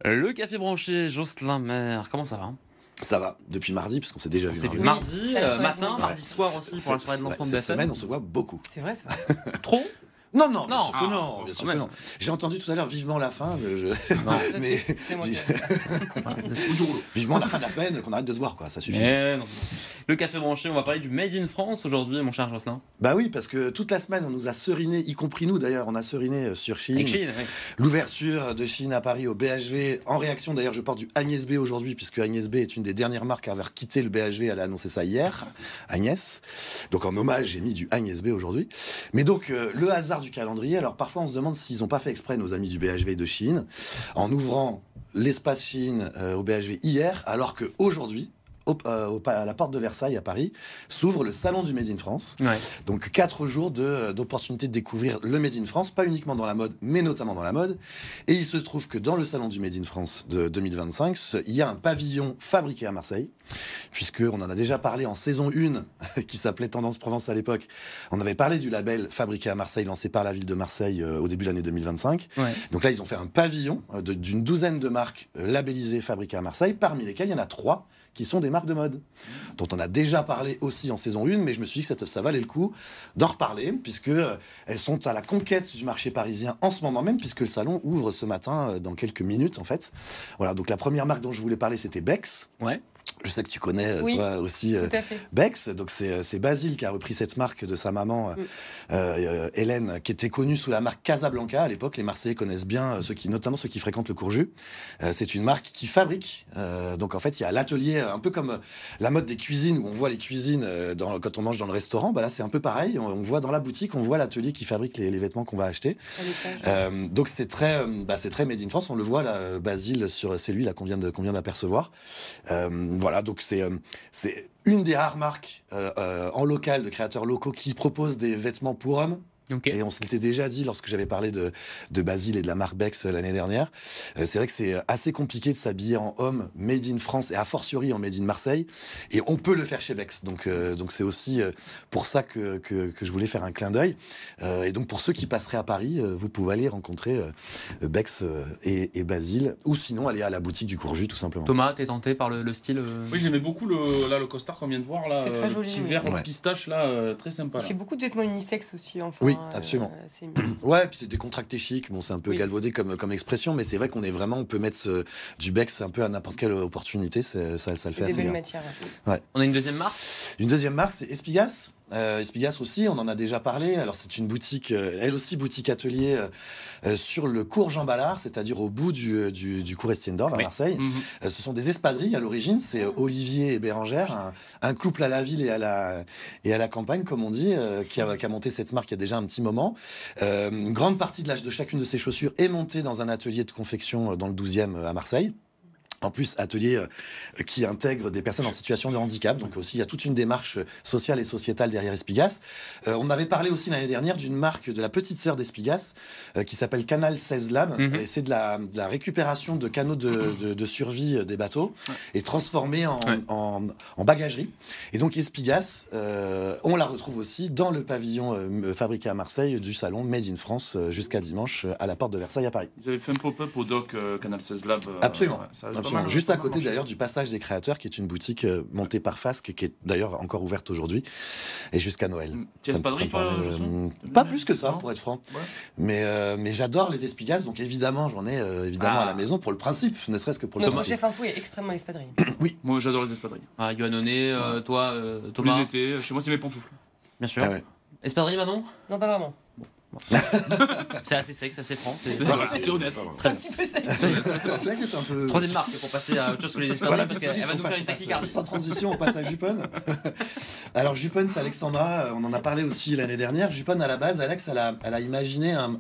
Le café branché, Jocelyn Maire, comment ça va? Ça va, depuis mardi, parce qu'on s'est déjà On vu s'est vu mardi. mardi matin, mardi soir aussi pour la soirée de lancement de Cette BFM. semaine, on se voit beaucoup. C'est vrai, ça. Trop? Non, bien Non. sûr que non, bien sûr que non. J'ai entendu tout à l'heure vivement la fin, Non. mais C'est moi qui ai dit ça. vivement la fin de la semaine, qu'on arrête de se voir, quoi, ça suffit. Mais non. Le café branché, on va parler du Made in France aujourd'hui, mon cher Jocelyn. Bah oui, parce que toute la semaine, on nous a seriné, y compris nous d'ailleurs, on a seriné sur Chine. Avec Chine, oui. L'ouverture de Chine à Paris au BHV, en réaction d'ailleurs, je porte du Agnès B aujourd'hui, puisque Agnès B est une des dernières marques à avoir quitté le BHV, elle a annoncé ça hier, Agnès. Donc en hommage, j'ai mis du Agnès B aujourd'hui. Mais donc, le hasard du calendrier, alors parfois on se demande s'ils n'ont pas fait exprès, nos amis du BHV de Chine, en ouvrant l'espace Chine au BHV hier, alors qu'aujourd'hui, à la porte de Versailles à Paris, s'ouvre le salon du Made in France. Ouais. Donc 4 jours d'opportunité de découvrir le Made in France, pas uniquement dans la mode, mais notamment dans la mode. Et il se trouve que dans le salon du Made in France de 2025, il y a un pavillon fabriqué à Marseille, puisqu'on en a déjà parlé en saison 1, qui s'appelait Tendance Provence à l'époque. On avait parlé du label fabriqué à Marseille, lancé par la ville de Marseille au début de l'année 2025. Ouais. Donc là, ils ont fait un pavillon d'une douzaine de marques labellisées fabriquées à Marseille, parmi lesquelles il y en a 3 qui sont des marques de mode, dont on a déjà parlé aussi en saison 1, mais je me suis dit que ça valait le coup d'en reparler, puisque elles sont à la conquête du marché parisien en ce moment même, puisque le salon ouvre ce matin, dans quelques minutes en fait. Voilà, donc la première marque dont je voulais parler, c'était Bex. Ouais. Je sais que tu connais, Oui, toi aussi, tout à fait. Bex. Donc c'est Basile qui a repris cette marque de sa maman, Hélène, qui était connue sous la marque Casablanca. À l'époque, les Marseillais connaissent bien, notamment ceux qui fréquentent le Courjus. C'est une marque qui fabrique. Donc en fait, il y a l'atelier, un peu comme la mode des cuisines, où on voit les cuisines quand on mange dans le restaurant. Bah là, c'est un peu pareil. On voit dans la boutique, on voit l'atelier qui fabrique les vêtements qu'on va acheter. Donc c'est très Made in France. On le voit là, Basile, c'est lui là qu'on vient d'apercevoir. Voilà, donc c'est une des rares marques en local de créateurs locaux qui proposent des vêtements pour hommes. Okay. Et on s'était déjà dit lorsque j'avais parlé de Basile et de la marque Bex l'année dernière. C'est vrai que c'est assez compliqué de s'habiller en homme made in France et a fortiori en made in Marseille. Et on peut le faire chez Bex. Donc c'est aussi pour ça que je voulais faire un clin d'œil. Et donc pour ceux qui passeraient à Paris, vous pouvez aller rencontrer Bex et Basile, ou sinon aller à la boutique du Courjus tout simplement. Thomas, t'es tenté par le style Oui, j'aimais beaucoup le costard qu'on vient de voir là. C'est très le joli, petit oui. vert Ouais. pistache là, très sympa. Il Là. fait beaucoup de vêtements unisex aussi, enfin. Oui, absolument. C'est Ouais, puis c'est décontracté chic. Bon, c'est un peu Oui. galvaudé comme expression, mais c'est vrai on peut mettre du Bex un peu à n'importe quelle opportunité. Ça le fait des assez belles bien. matières. On a une deuxième marque? Une deuxième marque, c'est Espigas. Espigas aussi, on en a déjà parlé. Alors c'est une boutique, elle aussi boutique atelier sur le cours Jean Ballard, c'est-à-dire au bout du cours Estienne d'Or à Oui. Marseille. Ce sont des espadrilles à l'origine, c'est Olivier et Bérangère, un couple à la ville et à la campagne, comme on dit, qui a monté cette marque il y a déjà un petit moment. Une grande partie de chacune de ces chaussures est montée dans un atelier de confection dans le 12e à Marseille. En plus, atelier qui intègre des personnes en situation de handicap. Donc aussi, il y a toute une démarche sociale et sociétale derrière Espigas. On avait parlé aussi l'année dernière d'une marque de la petite sœur d'Espigas qui s'appelle Canal 16 Lab. Et c'est de la récupération de canaux de survie des bateaux et transformés en bagagerie. Et donc Espigas, on la retrouve aussi dans le pavillon fabriqué à Marseille du salon Made in France jusqu'à dimanche à la porte de Versailles à Paris. Ils avaient fait un pop-up au doc Canal 16 Lab. Absolument. Ça avait Absolument. pas mal- Juste pas à mal côté marché. d'ailleurs du Passage des Créateurs, qui est une boutique montée par Fasque, qui est d'ailleurs encore ouverte aujourd'hui et jusqu'à Noël. T'y as Ça me espadrilles, toi, permet, Jocelyn pas plus que ça, Non. pour être franc. Ouais. Mais j'adore les Espigas, donc évidemment j'en ai à la maison pour le principe, ne serait-ce que pour le Notre principe. chef info est extrêmement espadrille. Moi, j'adore les espadrilles. Ah, Yohannoné, toi, Tous Thomas. les étés, chez moi, c'est mes pantoufles. Bien sûr. Ah ouais. Espadrille, Manon? Non, pas vraiment. C'est assez sec, c'est assez franc. Voilà. C'est honnête. C'est un petit peu sec. C'est vrai que t'es un peu... Troisième marque pour passer à autre chose que les espadrilles, Voilà, parce vite, qu'elle va on nous faire passe- une passe- tachycardie. Sans transition, on passe à Jupon. Alors Jupon, c'est Alexandra, on en a parlé aussi l'année dernière. Jupon, à la base, Alex, elle a imaginé un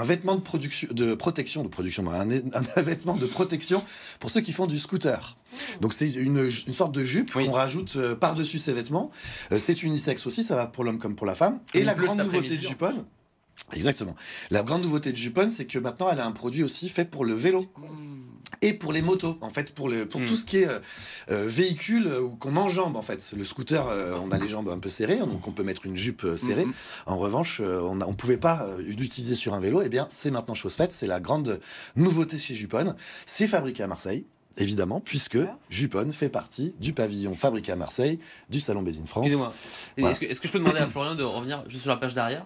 vêtement de protection, un vêtement de protection pour ceux qui font du scooter. Donc c'est une sorte de jupe Oui. qu'on rajoute par-dessus ces vêtements. C'est unisexe aussi, ça va pour l'homme comme pour la femme. Et Il la pleut grande cet nouveauté de après-midi. Jupon, exactement. La grande nouveauté de Jupon, c'est que maintenant elle a un produit aussi fait pour le vélo. Et pour les motos, en fait, pour tout ce qui est véhicule qu'on enjambe, en fait. Le scooter, on a les jambes un peu serrées, donc on peut mettre une jupe serrée. En revanche, on ne pouvait pas l'utiliser sur un vélo. Eh bien, c'est maintenant chose faite. C'est la grande nouveauté chez Jupon. C'est fabriqué à Marseille. Évidemment, puisque Jupon fait partie du pavillon fabriqué à Marseille du Salon Made in France. Excusez-moi. Voilà. Est-ce que je peux demander à Florian de revenir juste sur la page derrière?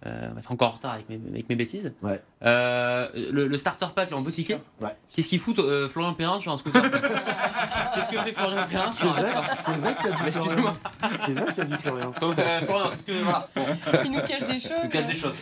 On va être encore en retard avec mes bêtises. Ouais. Le starter pack là, en boutiquet. Ouais. Qu'est-ce qu'il fout Florian Perrin sur un scooter? Qu'est-ce que fait Florian Perrin C'est sur un vrai, scooter? c'est vrai qu'il y a du Excusez-moi. Florian. C'est vrai qu'il y a du Florian. Donc, Florian, est-ce que voilà, Qui nous cache des choses. on casse des choses.